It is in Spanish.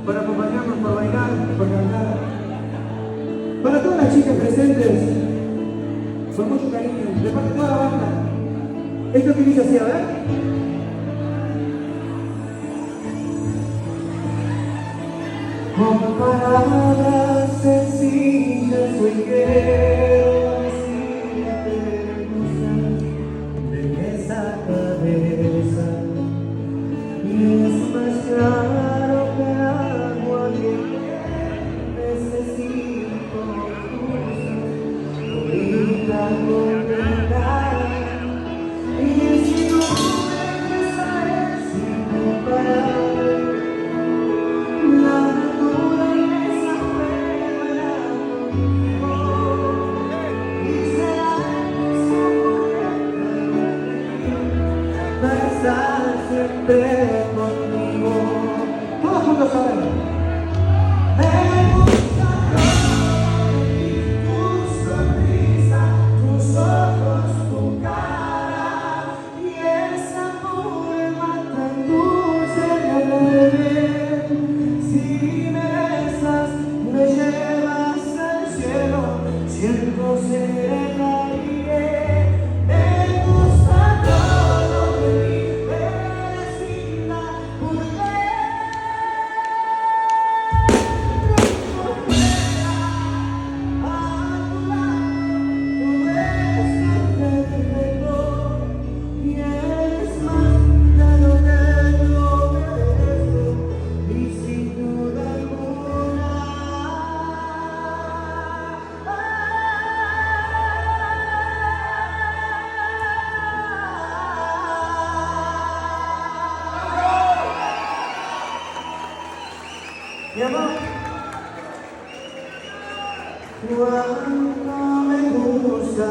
por acompañarnos, por bailar, por cantar. Para todas las chicas presentes, con mucho cariño, de parte de toda la banda. Esto que dice así, a ver. Con palabras sencillas hoy quiero decirte cosas de esa cabeza. Y es más claro que el agua que necesito ahorita completar. Y si no regresar sin comparar, la naturaleza juega conmigo y será para estar siempre conmigo. Todos juntos a ver. Me gusta tu sonrisa, tus ojos, tu cara y esa forma tan dulce de hablar. Si me besas, me llevas al cielo, siento ser el aire. Me gusta todo de ti, eres linda, porque por fuera, a tu lado, es lo que tengo, y es más de lo que yo merezco, y sin duda alguna. Mi amor, cuánto me gusta